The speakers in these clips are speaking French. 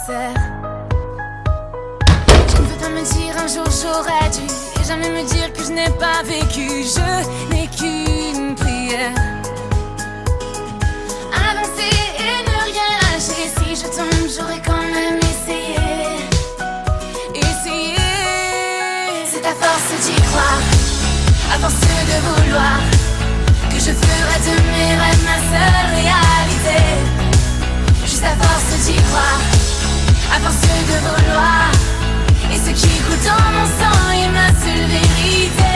sincère. Je ne veux pas me dire un jour j'aurais dû, et jamais me dire que je n'ai pas vécu. Je n'ai qu'une prière: avancer et ne rien lâcher. Si je tombe, j'aurais quand même essayé. C'est à force d'y croire, à force de vouloir, que je ferai de mes rêves ma seule réalité. Juste à force d'y croire, à force de vouloir, et ce qui coule dans mon sang est ma seule vérité.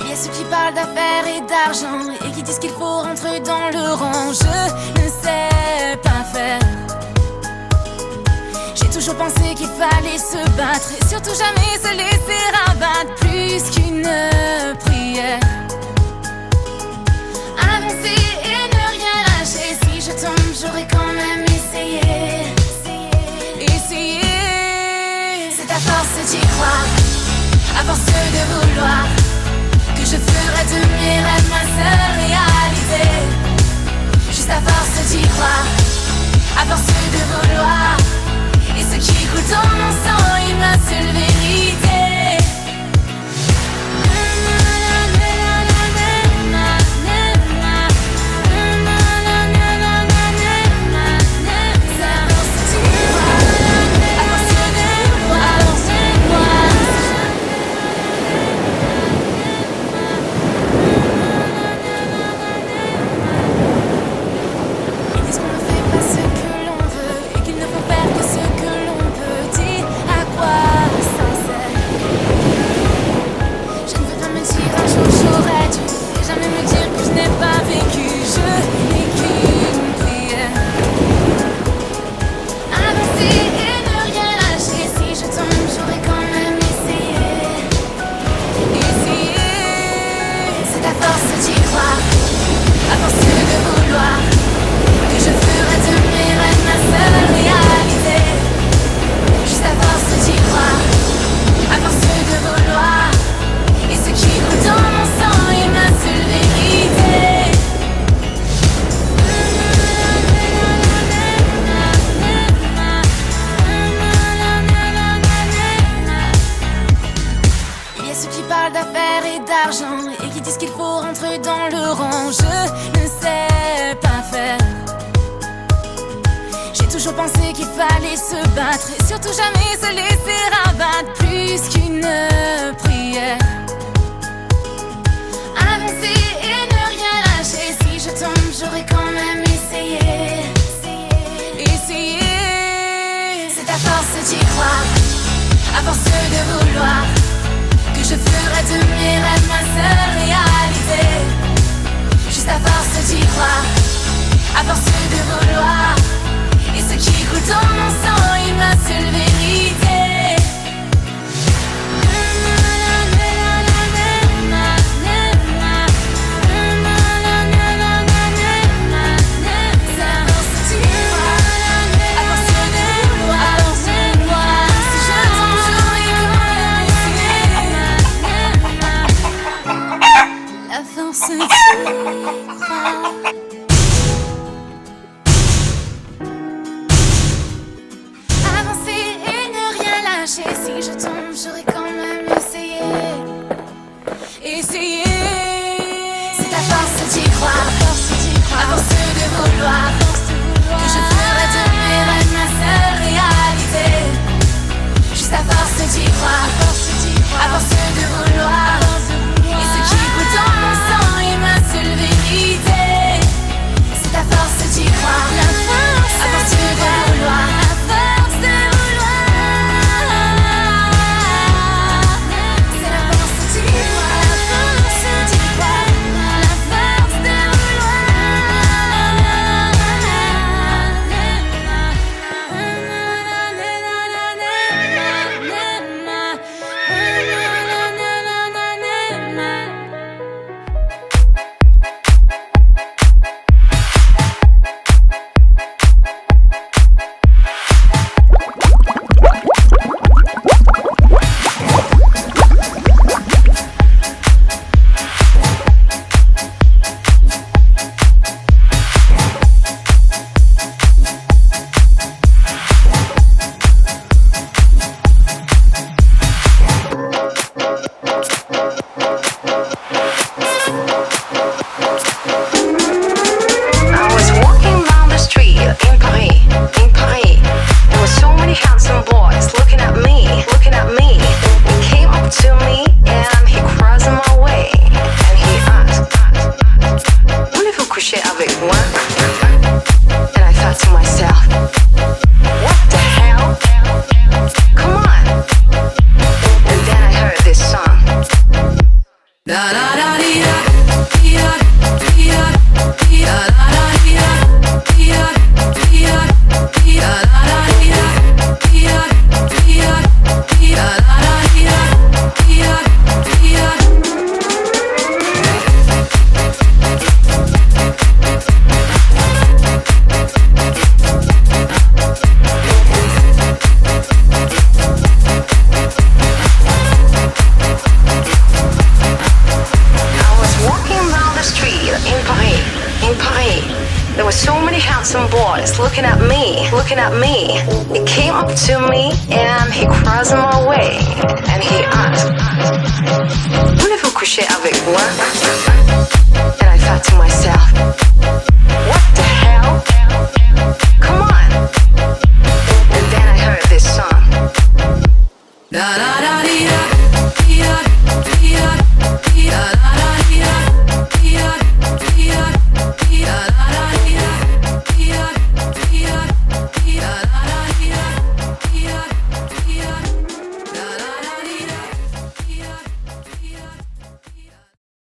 Il y a ceux qui parlent d'affaires et d'argent, et qui disent qu'il faut rentrer dans le rang. Je ne sais pas faire. J'ai toujours pensé qu'il fallait se battre, et surtout jamais se laisser abattre. Plus qu'une prière: avancer et ne rien lâcher. Si je tombe, j'aurais quand même essayé. C'est à force d'y croire, à force de vouloir, que je ferai de mes rêves ma seule réalité. Juste à force d'y croire, à force de vouloir, et ce qui coule dans mon sang est ma seule vérité. Et qui disent qu'il faut rentrer dans le rang. Je ne sais pas faire. J'ai toujours pensé qu'il fallait se battre, et surtout jamais se laisser abattre. Plus qu'une prière: avancer et ne rien lâcher. Si je tombe, j'aurais quand même essayé. C'est à force d'y croire, à force de vouloir, que je ferai de mes rêves ma seule réalité. Juste à force d'y croire, à force de vouloir, et ce qui coule dans mon sang est ma seule vérité. Avancer et ne rien lâcher. Si je tombe, j'aurais quand même essayé. C'est à force d'y croire, à force de vouloir, que je ferai de mes rêves ma seule réalité. Juste à force d'y croire, à force de vouloir, et ce qui coule dans mon sang est ma seule vérité. C'est à force d'y croire, à force de vouloir, c'est la force d'y croire, à force d'y croire, la force de vouloir. Looking at me. He came up to me and he crossed my way and he asked, voulez-vous coucher avec moi?